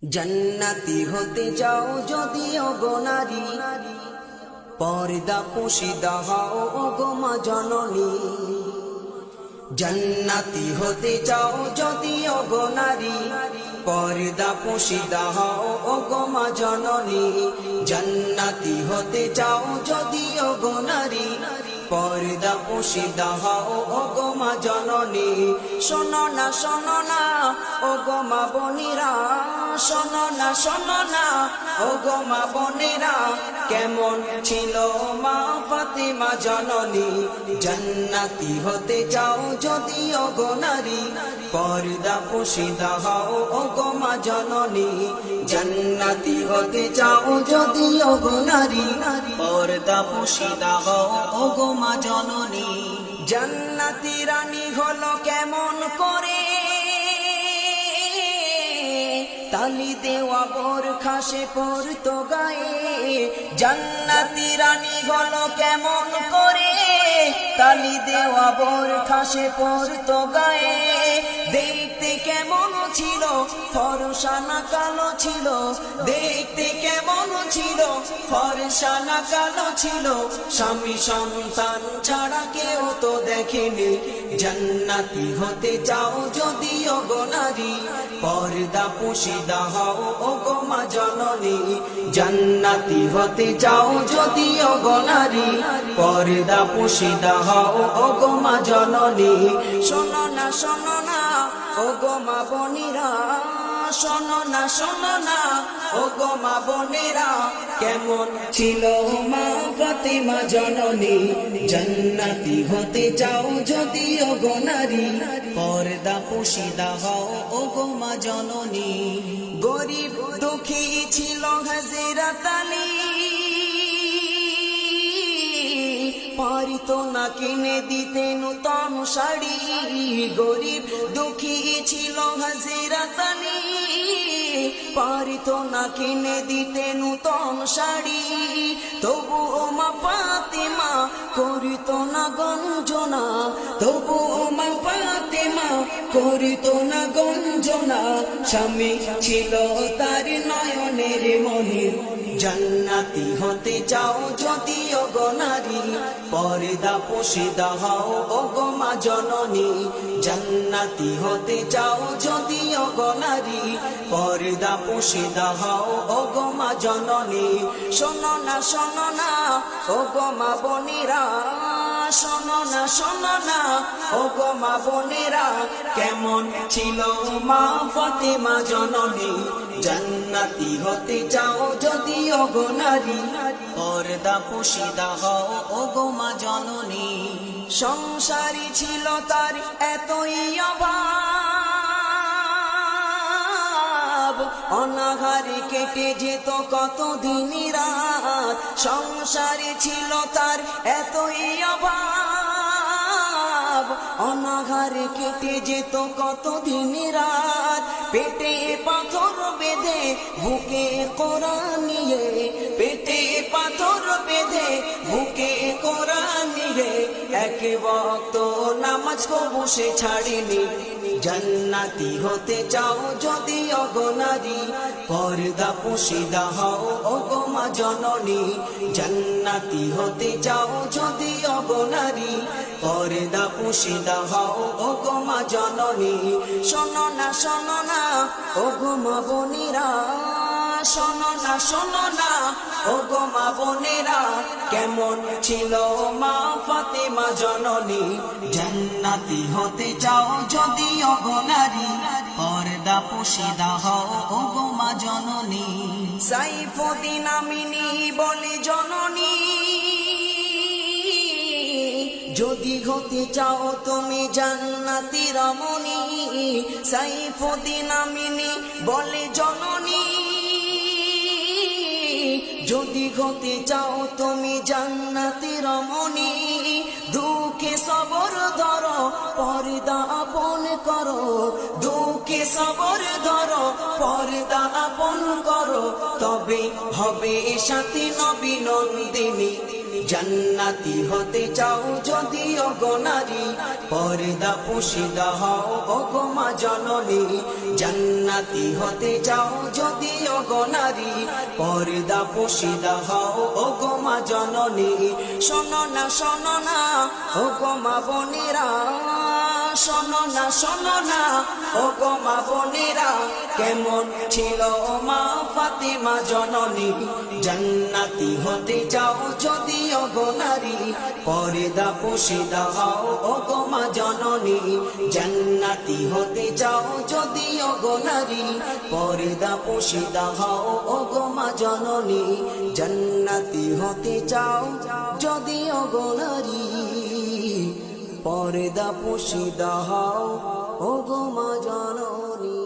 জান্নাতি হতে চাও যদি ওগো নারী, পর্দা পুশিদা হও ওগো মা জননী। জান্নাতি হতে চাও যদি ওগো নারী, পর্দা পুশিদা হও ওগো মা জননী। জান্নাতি হতে চাও যদি ওগো নারী, পর্দা পুশিদা হও ওগো মা জননী। শোনো না ওগো মা বোনেরা, শোনো না ওগো মা বোনেরা, কেমন ছিল মা ফাতেমা জননী। জান্নাতি হতে চাও যদি ওগো নারী, পর্দা পুশিদা হও ওগো মা জননী। জান্নাতি হতে চাও যদি ওগো নারী, পর্দা পুশিদা হও ওগো মা জননী। জান্নাতি রানী হলো কেমন করে, তালি দেওয়া বোরখা সে পরতো গায়ে। জান্নাতি রানী হলো কেমন করে, তালি দেওয়া বোরখা সে পরতো গায়ে। দেখতে কেমন ছিল ফর্সা না কালো ছিল, দেখতে কেমন ছিল ফর্সা না কালো ছিল। স্বামী সন্তান ছাড়া কেউ তো দেখেনি। জান্নাতি হতে চাও যদি ওগো নারী, পর্দা পুশিদা হও ওগো মা জননী। জান্নাতি হতে চাও যদি ওগো নারী, পর্দা পুশিদা হও ওগো মা জননী। শোনো না ওগো মা বোনেরা, শোনো না ওগো মা বোনেরা, কেমন ছিল মা ফাতেমা জননী। জান্নাতি হতে চাও যদি ওগো নারী, পর্দা পুশিদা হও ওগো মা জননী। গরিব দুঃখী ছিল হযরত আলী, পারিত না কিনে দিতে নূতন শাড়ি। গরিব দুঃখী ছিল হযরত আলী, পারিত না কিনে দিতে নূতন শাড়ি। তবু মা ফাতেমা করিত না গঞ্জনা, তবু মা ফাতেমা করিত না গঞ্জনা। স্বামী ছিল তার নয়নের মনি। জান্নাতি হতে চাও যদি ওগো নারী, পর্দা পুশিদা হও ওগো মা জননী। জান্নাতি হতে চাও যদি ওগো নারী, পর্দা পুশিদা হও ওগো মা জননী। শোনো না ওগো মা বোনেরা, শোনো না ওগো মা বোনেরা, কেমন ছিল মা ফাতেমা জননী। জান্নাতি হতে চাও যদি ওগো নারী, পর্দা পুশিদা হও ওগো মা জননী। সংসারী ছিল তার এতই অভাব, অনাহারে কেটে যেত কত দিন রাত। সংসারে ছিল তার এতই অভাব, অনাহারে কেটে যেত কত দিন রাত। পেটে পাথর বেঁধে বুকে কোরআন নিয়ে, পেটে পাথর বেঁধে বুকে কোরআন নিয়ে, এক ওয়াক্ত নামাজ কবু সে ছাড়েনি। জান্নাতি হতে চাও যদি ওগো নারী, পর্দা পুশিদা হও ওগো মা জননী। জান্নাতি হতে চাও যদি ওগো নারী, পর্দা পুশিদা হও ওগো মা জননী। শোনো না ওগো মা বোনেরা, শোনো না ওগো মা বোনেরা, কেমন ছিল মা ফাতেমা জননী। জান্নাতি হতে চাও যদি ওগো নারী, পর্দা পুশিদা হও ওগো মা জননী। সাইফুদ্দিন আমিনী বলে জননী, যদি হতে চাও তুমি জান্নাতি রমণী। সাইফুদ্দিন আমিনী বলে জননী, যদি হতে চাও তুমি জান্নাতি রমণী। দুঃখে সবর ধরো পর্দা আপন করো, দুঃখে সবর ধরো পর্দা আপন করো, তবে হবে সাথী নবী নন্দিনী। জান্নাতি হতে চাও যদি ওগো নারী পর্দা পুশিদা হও ওগো মা জননী জান্নাতি হতে চাও যদি ওগো নারী পর্দা পুশিদা হও ওগো মা জননী শোনো না ওগো মা বোনেরা শোনো না ওগো মা বোনেরা কেমন ছিল মা ফাতিমা জননী জান্নাতি হতে চাও যদি ওগো নারী পর্দা পুশিদা হও ওগো মা জননী জান্নাতি হতে চাও যদি ওগো নারী পর্দা পুশিদা হও ওগো মা জননী জান্নাতি হতে চাও যদি ওগো নারী পর্দা পুশিদা হও ওগো মা জননী।